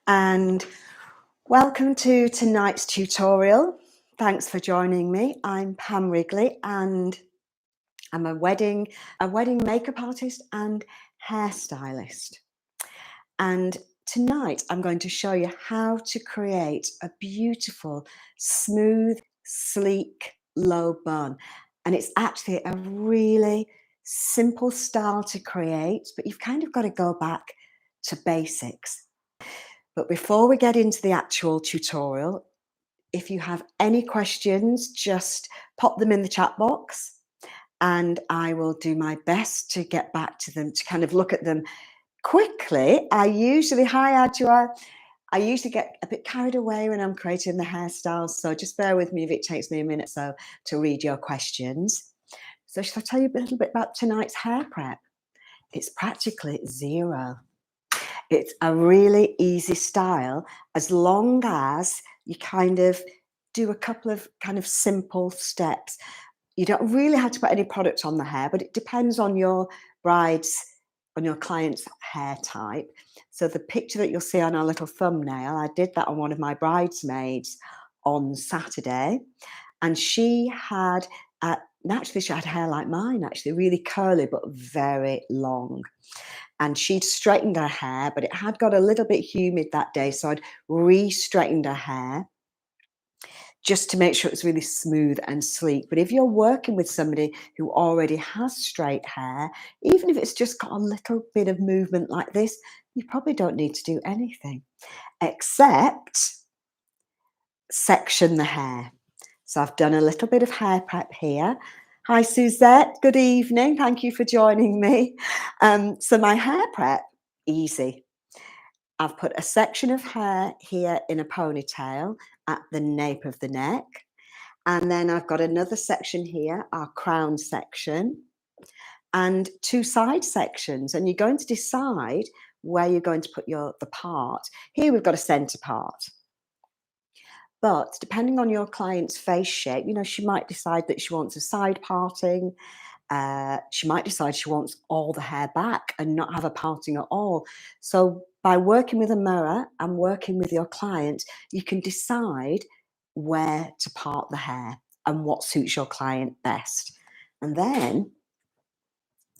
and welcome to tonight's tutorial. Thanks for joining me. I'm Pam Wrigley and I'm a wedding makeup artist and hairstylist. And tonight I'm going to show you how to create a beautiful, smooth, sleek, low bun. And it's actually a really simple style to create, but you've kind of got to go back to basics. But before we get into the actual tutorial, if you have any questions, just pop them in the chat box and I will do my best to get back to them, to kind of look at them quickly. I usually get a bit carried away when I'm creating the hairstyles, so just bear with me if it takes me a minute or so to read your questions. So shall I tell you a little bit about tonight's hair prep? It's practically zero. It's a really easy style as long as you kind of do a couple of kind of simple steps. You don't really have to put any product on the hair, but it depends on your client's hair type. So the picture that you'll see on our little thumbnail, I did that on one of my bridesmaids on Saturday, and she had naturally she had hair like mine, actually really curly but very long. And she'd straightened her hair, but it had got a little bit humid that day, so I'd re-straightened her hair just to make sure it's really smooth and sleek. But if you're working with somebody who already has straight hair, even if it's just got a little bit of movement like this, you probably don't need to do anything except section the hair. So I've done a little bit of hair prep here. Hi Suzette, good evening. Thank you for joining me. So my hair prep, easy. I've put a section of hair here in a ponytail at the nape of the neck. And then I've got another section here, our crown section, and two side sections. And you're going to decide where you're going to put the part. Here we've got a center part. But depending on your client's face shape, she might decide that she wants a side parting. She might decide she wants all the hair back and not have a parting at all. So by working with a mirror and working with your client, you can decide where to part the hair and what suits your client best. And then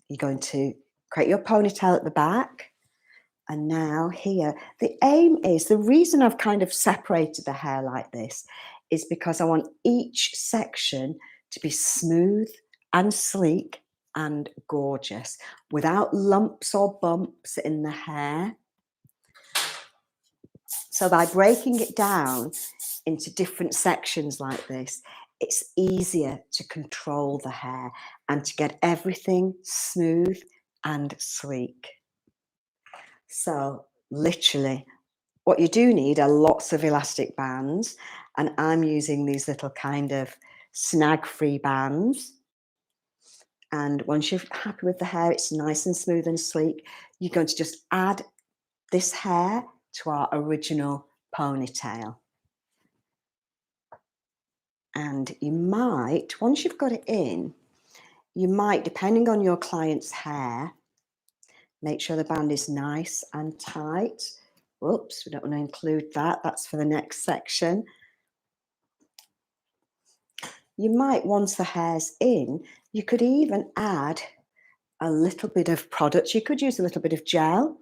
you're going to create your ponytail at the back. And now here, the aim is, the reason I've kind of separated the hair like this is because I want each section to be smooth and sleek and gorgeous without lumps or bumps in the hair. So by breaking it down into different sections like this, it's easier to control the hair and to get everything smooth and sleek. So literally, what you do need are lots of elastic bands, and I'm using these little kind of snag-free bands. And once you're happy with the hair, it's nice and smooth and sleek, you're going to just add this hair to our original ponytail. And you might, once you've got it in, you might, depending on your client's hair, make sure the band is nice and tight. Whoops, we don't want to include that. That's for the next section. You might, once the hair's in, you could even add a little bit of product. You could use a little bit of gel,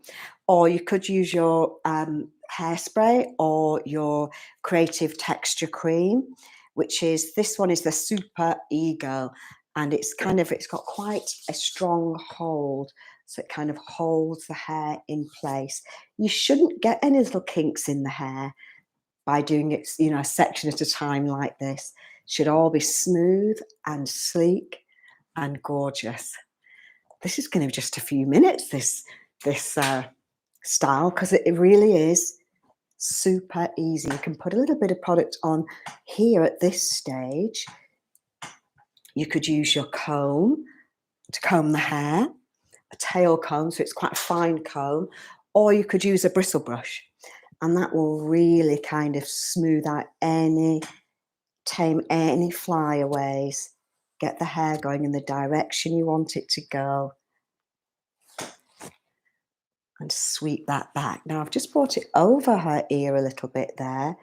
or you could use your hairspray or your creative texture cream, which is, this one is the Super Ego, and it's got quite a strong hold. So it kind of holds the hair in place. You shouldn't get any little kinks in the hair by doing it, a section at a time like this. It should all be smooth and sleek and gorgeous. This is going to be just a few minutes, this style, because it really is super easy. You can put a little bit of product on here at this stage. You could use your comb to comb the hair, a tail comb, so it's quite a fine comb, or you could use a bristle brush, and that will really kind of smooth out tame any flyaways, get the hair going in the direction you want it to go. and sweep that back. Now I've just brought it over her ear a little bit there,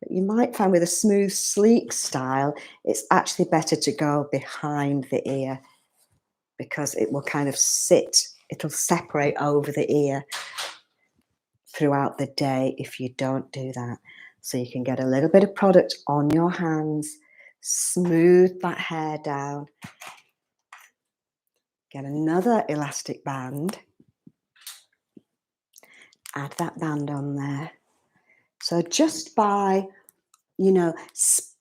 but you might find with a smooth, sleek style, it's actually better to go behind the ear because it will kind of sit, it'll separate over the ear throughout the day if you don't do that. So you can get a little bit of product on your hands, smooth that hair down, get another elastic band, add that band on there. So just by, you know,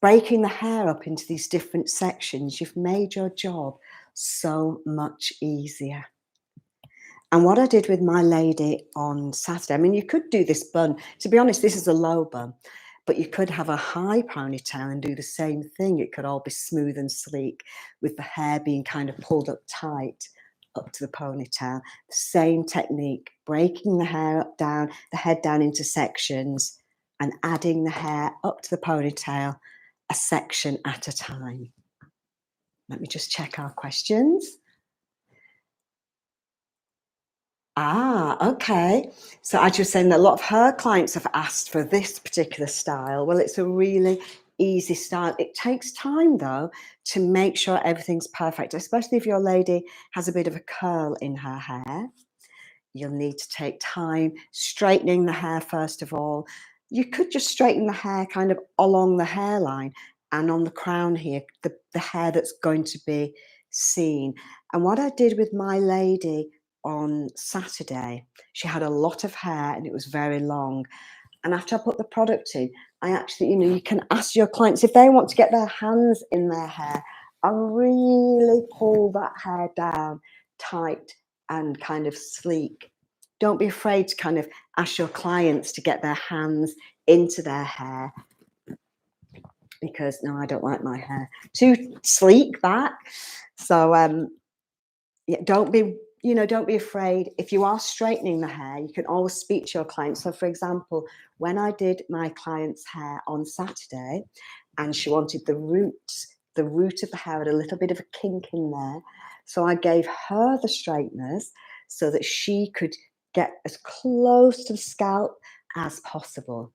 breaking the hair up into these different sections, you've made your job so much easier. And what I did with my lady on Saturday, I mean, you could do this bun. To be honest, this is a low bun, but you could have a high ponytail and do the same thing. It could all be smooth and sleek with the hair being kind of pulled up tight up to the ponytail. The same technique, breaking the hair up down, the head down into sections and adding the hair up to the ponytail, a section at a time. Let me just check our questions. Okay. So as you're saying, that a lot of her clients have asked for this particular style. Well, it's a really easy style. It takes time though to make sure everything's perfect, especially if your lady has a bit of a curl in her hair. You'll need to take time straightening the hair first of all. You could just straighten the hair kind of along the hairline and on the crown here, the hair that's going to be seen. And what I did with my lady on Saturday, she had a lot of hair and it was very long. And after I put the product in, I actually, you know, you can ask your clients if they want to get their hands in their hair and really pull that hair down tight and kind of sleek. Don't be afraid to kind of ask your clients to get their hands into their hair because no, I don't like my hair too sleek back. So yeah, don't be, you know, don't be afraid. If you are straightening the hair, you can always speak to your client. So for example, when I did my client's hair on Saturday and she wanted the root of the hair had a little bit of a kink in there. So I gave her the straighteners so that she could get as close to the scalp as possible.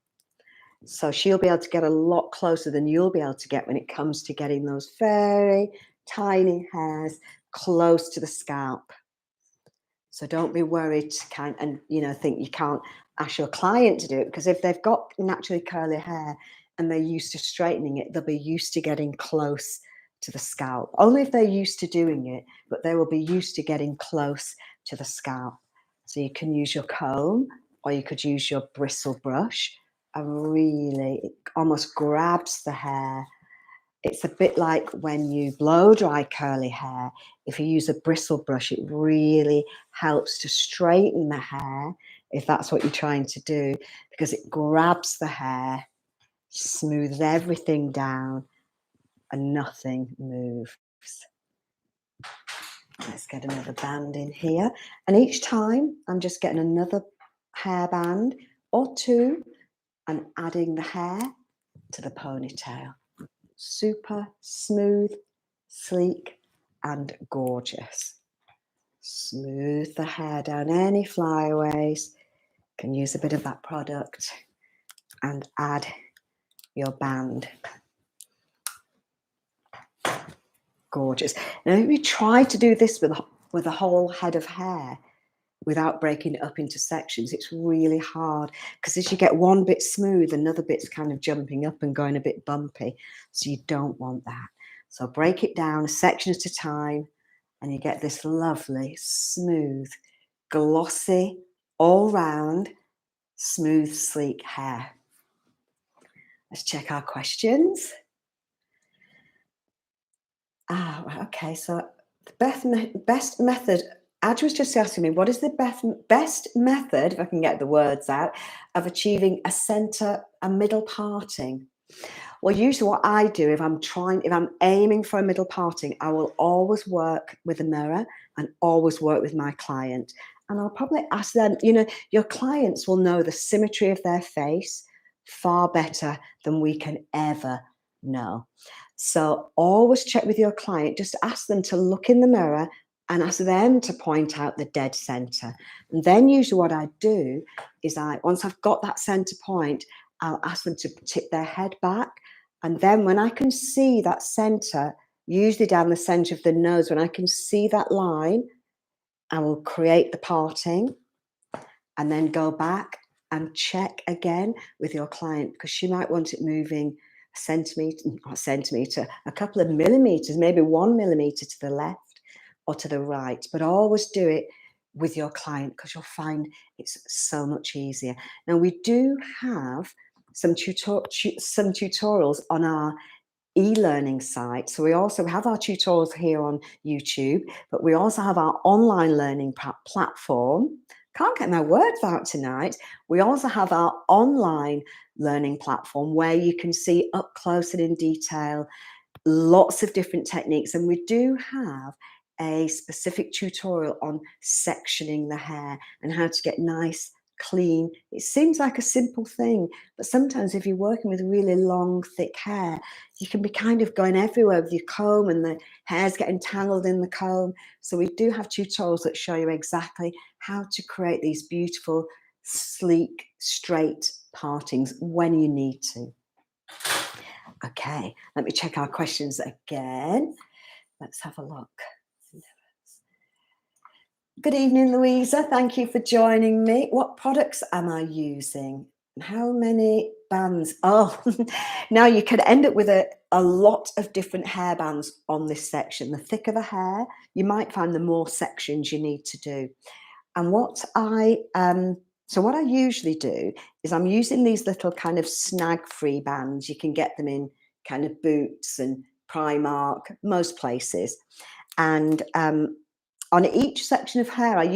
So she'll be able to get a lot closer than you'll be able to get when it comes to getting those very tiny hairs close to the scalp. So don't be worried and you know, think you can't ask your client to do it, because if they've got naturally curly hair and they're used to straightening it, they'll be used to getting close to the scalp. Only if they're used to doing it, but they will be used to getting close to the scalp. So you can use your comb or you could use your bristle brush and really, it almost grabs the hair. It's a bit like when you blow dry curly hair. If you use a bristle brush, it really helps to straighten the hair, if that's what you're trying to do, because it grabs the hair, smooths everything down, and nothing moves. Let's get another band in here. And each time, I'm just getting another hairband or two and adding the hair to the ponytail. Super smooth, sleek, and gorgeous. Smooth the hair down any flyaways. Can use a bit of that product and add your band. Gorgeous. Now, if you try to do this with a whole head of hair without breaking it up into sections, it's really hard because as you get one bit smooth, another bit's kind of jumping up and going a bit bumpy. So you don't want that. So break it down a section at a time and you get this lovely, smooth, glossy, all round, smooth, sleek hair. Let's check our questions. Okay, so the best method, Adge was just asking me, what is the best method, if I can get the words out, of achieving a middle parting? Well, usually what I do, if I'm aiming for a middle parting, I will always work with a mirror and always work with my client. And I'll probably ask them, you know, your clients will know the symmetry of their face far better than we can ever know. So always check with your client, just ask them to look in the mirror and ask them to point out the dead center. And then usually what I do is once I've got that center point, I'll ask them to tip their head back. And then when I can see that center, usually down the center of the nose, when I can see that line, I will create the parting and then go back and check again with your client, because she might want it moving a centimeter, not a centimeter, a couple of millimeters, maybe 1 millimeter to the left or to the right. But always do it with your client, because you'll find it's so much easier. Now, we do have some tutorials on our e-learning site. So we also have our tutorials here on YouTube, but we also have our online learning platform. Can't get my words out tonight. We also have our online learning platform where you can see up close and in detail lots of different techniques. And we do have a specific tutorial on sectioning the hair and how to get nice, clean. It seems like a simple thing, but sometimes if you're working with really long, thick hair, you can be kind of going everywhere with your comb and the hair's getting tangled in the comb. So we do have tutorials that show you exactly how to create these beautiful, sleek, straight partings when you need to. Okay, let me check our questions again. Let's have a look. Good evening, Louisa. Thank you for joining me. What products am I using? How many bands? Oh, now you can end up with a lot of different hair bands on this section. The thicker the hair, you might find the more sections you need to do. And what I usually do is I'm using these little kind of snag-free bands. You can get them in kind of Boots and Primark, most places. And on each section of hair, I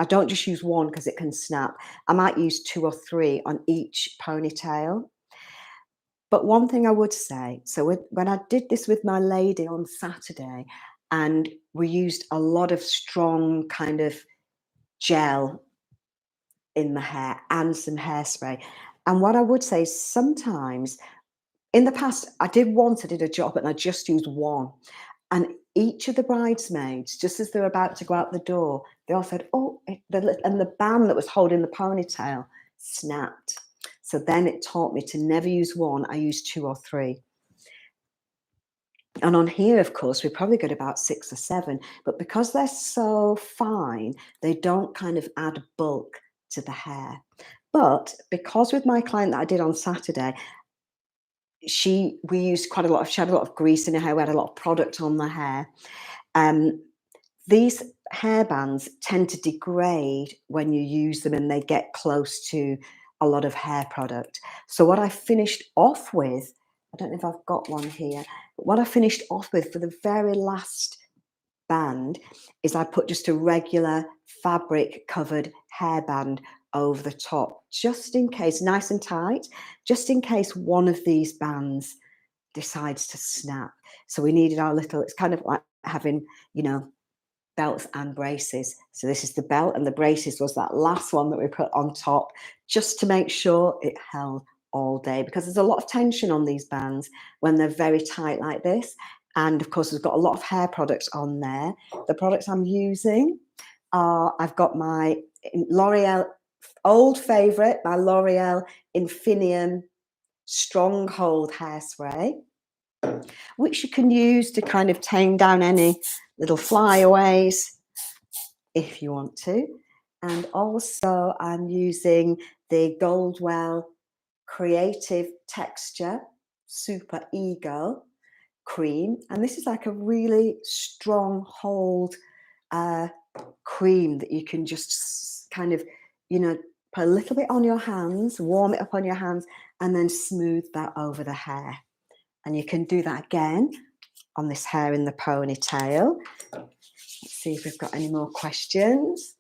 don't just use one because it can snap. I might use 2 or 3 on each ponytail. But one thing I would say, so when I did this with my lady on Saturday, and we used a lot of strong kind of gel in the hair and some hairspray. And what I would say is sometimes, in the past, I did a job and I just used one. And each of the bridesmaids, just as they were about to go out the door, they all said, oh, and the band that was holding the ponytail snapped. So then it taught me to never use one. I used 2 or 3. And on here, of course, we probably got about 6 or 7. But because they're so fine, they don't kind of add bulk to the hair. But because with my client that I did on Saturday, she had a lot of grease in her hair. We had a lot of product on the hair. These hair bands tend to degrade when you use them and they get close to a lot of hair product. So what I finished off with, I don't know if I've got one here, but what I finished off with for the very last band is I put just a regular fabric covered hairband over the top, just in case, nice and tight, just in case one of these bands decides to snap. So we needed our little, it's kind of like having, belts and braces. So this is the belt, and the braces was that last one that we put on top, just to make sure it held all day, because there's a lot of tension on these bands when they're very tight like this. And of course, we've got a lot of hair products on there. The products I'm using are, I've got my L'Oreal old favorite, my L'Oreal Infinium Stronghold hairspray, which you can use to kind of tame down any little flyaways if you want to. And also I'm using the Goldwell Creative Texture Super Ego cream. And this is like a really strong hold cream that you can just kind of, put a little bit on your hands, warm it up on your hands, and then smooth that over the hair. And you can do that again on this hair in the ponytail. Let's see if we've got any more questions.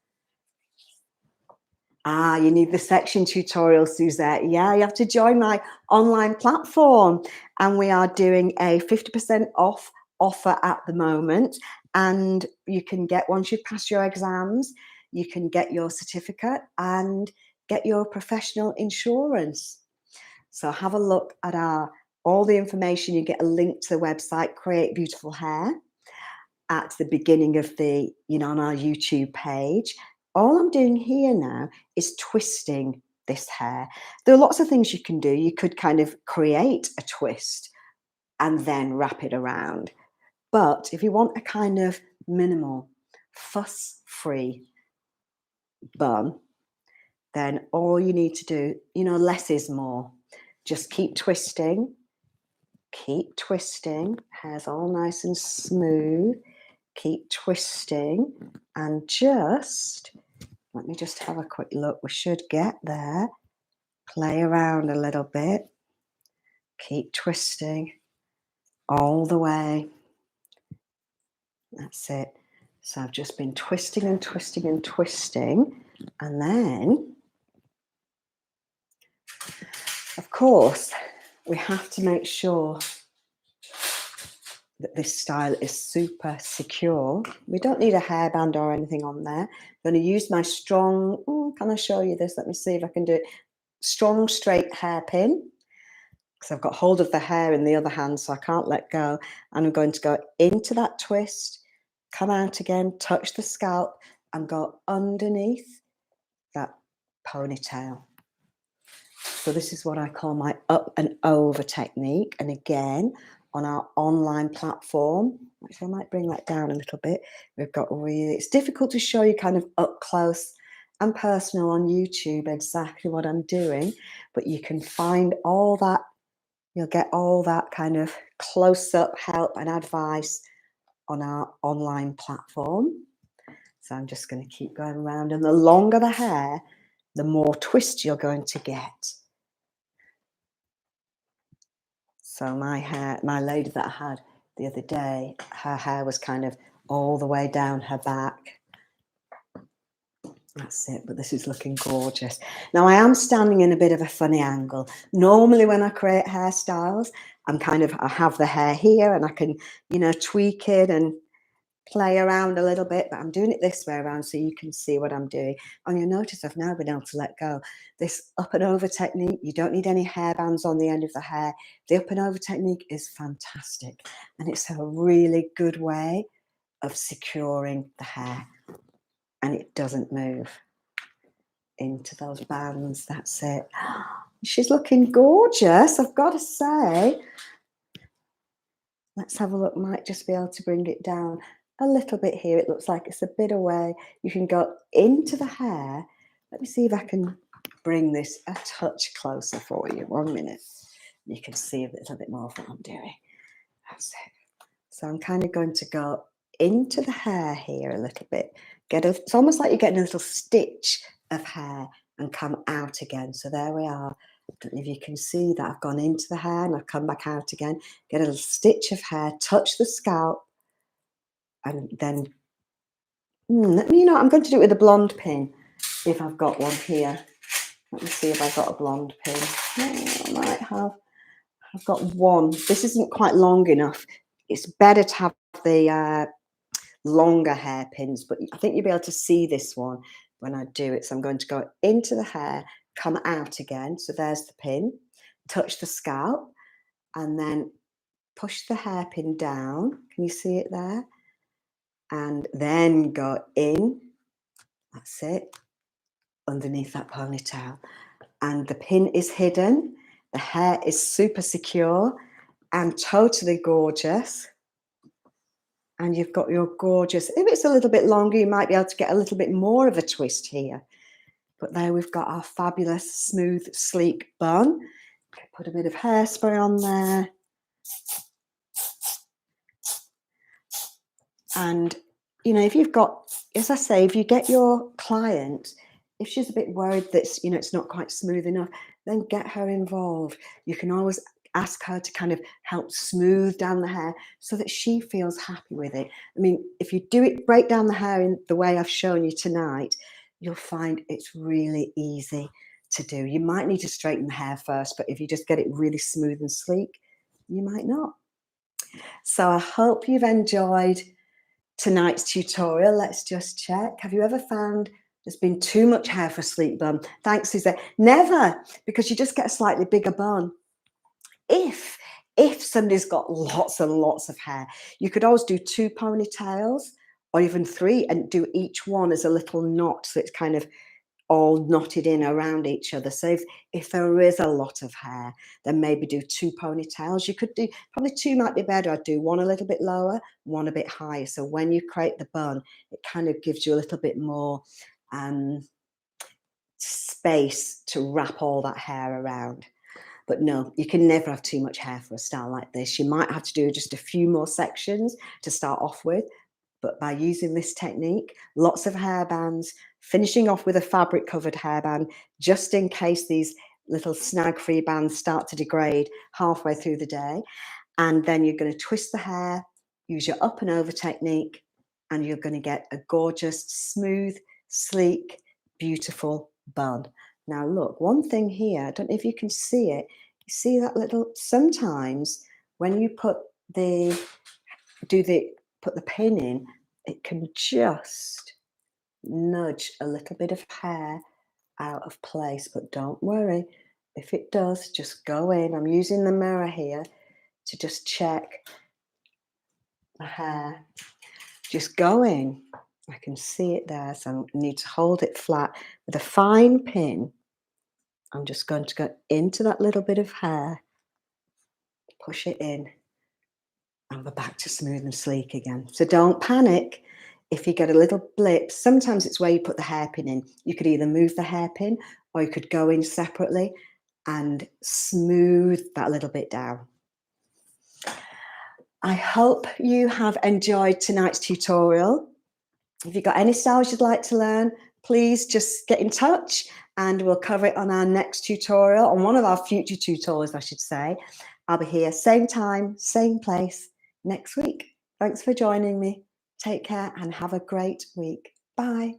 You need the section tutorial, Suzette. Yeah, you have to join my online platform. And we are doing a 50% off offer at the moment. And you can get, once you've passed your exams, you can get your certificate and get your professional insurance. So have a look at all the information. You get a link to the website, CreateBeautifulHair. at the beginning of the, on our YouTube page. All I'm doing here now is twisting this hair. There are lots of things you can do. You could kind of create a twist and then wrap it around. But if you want a kind of minimal, fuss-free bun, then all you need to do, less is more. Just keep twisting, hair's all nice and smooth. Keep twisting and let me just have a quick look. We should get there. Play around a little bit. Keep twisting all the way. That's it. So I've just been twisting and twisting and twisting. And then, of course, we have to make sure that this style is super secure. We don't need a hairband or anything on there. I'm going to use my strong, can I show you this? Let me see if I can do it. Strong straight hairpin, because I've got hold of the hair in the other hand, so I can't let go. And I'm going to go into that twist, come out again, touch the scalp, and go underneath that ponytail. So this is what I call my up and over technique. And again, on our online platform, actually I might bring that down a little bit. We've got it's difficult to show you kind of up close and personal on YouTube exactly what I'm doing, but you can find all that, you'll get all that kind of close-up help and advice on our online platform. So I'm just going to keep going around, and the longer the hair, the more twist you're going to get. So my hair, my lady that I had the other day, her hair was kind of all the way down her back. That's it, but this is looking gorgeous. Now I am standing in a bit of a funny angle. Normally when I create hairstyles, I have the hair here and I can, tweak it and play around a little bit, but I'm doing it this way around so you can see what I'm doing. And you'll notice I've now been able to let go. This up and over technique, you don't need any hairbands on the end of the hair. The up and over technique is fantastic, and it's a really good way of securing the hair, and it doesn't move into those bands. That's it. She's looking gorgeous, I've got to say. Let's have a look. Might just be able to bring it down a little bit here. It looks like it's a bit away. You can go into the hair. Let me see if I can bring this a touch closer for you. 1 minute. You can see a little bit more of what I'm doing. That's it. So I'm kind of going to go into the hair here a little bit. It's almost like you're getting a little stitch of hair and come out again. So there we are. I don't know if you can see that I've gone into the hair and I've come back out again. Get a little stitch of hair, touch the scalp, and then I'm going to do it with a blonde pin if I've got one here. Let me see if I've got a blonde pin. I might have. I've got one. This isn't quite long enough. It's better to have the longer hairpins, but I think you'll be able to see this one when I do it. So I'm going to go into the hair, come out again. So there's the pin, touch the scalp, and then push the hairpin down. Can you see it there? And then go in. That's it. Underneath that ponytail. And the pin is hidden. The hair is super secure and totally gorgeous. And you've got your gorgeous, if it's a little bit longer, you might be able to get a little bit more of a twist here. But there we've got our fabulous, smooth, sleek bun. Put a bit of hairspray on there. And, if you've got, as I say, if you get your client, if she's a bit worried that, it's not quite smooth enough, then get her involved. You can always ask her to kind of help smooth down the hair so that she feels happy with it. I mean, if you break down the hair in the way I've shown you tonight, you'll find it's really easy to do. You might need to straighten the hair first, but if you just get it really smooth and sleek, you might not. So I hope you've enjoyed tonight's tutorial. Let's just check. Have you ever found there's been too much hair for a sleek bun? Thanks, Suzette. Never, because you just get a slightly bigger bun. If If somebody's got lots and lots of hair, you could always do 2 ponytails or even 3 and do each one as a little knot, so it's kind of all knotted in around each other. So if there is a lot of hair, then maybe do 2 ponytails. You could do probably 2 might be better. I'd do 1 a little bit lower, 1 a bit higher. So when you create the bun, it kind of gives you a little bit more space to wrap all that hair around. But no, you can never have too much hair for a style like this. You might have to do just a few more sections to start off with, but by using this technique, lots of hairbands, finishing off with a fabric covered hairband, just in case these little snag free bands start to degrade halfway through the day. And then you're going to twist the hair, use your up and over technique, and you're going to get a gorgeous, smooth, sleek, beautiful bun. Now look, one thing here, I don't know if you can see it. You see that little, sometimes when you put the pin in, it can just nudge a little bit of hair out of place, but don't worry. If it does, just go in. I'm using the mirror here to just check the hair. Just go in. I can see it there, so I need to hold it flat with a fine pin. I'm just going to go into that little bit of hair, push it in, and we're back to smooth and sleek again. So don't panic if you get a little blip. Sometimes it's where you put the hairpin in. You could either move the hairpin or you could go in separately and smooth that little bit down. I hope you have enjoyed tonight's tutorial. If you've got any styles you'd like to learn, please just get in touch and we'll cover it on our next tutorial, on one of our future tutorials, I should say. I'll be here same time, same place next week. Thanks for joining me. Take care and have a great week. Bye.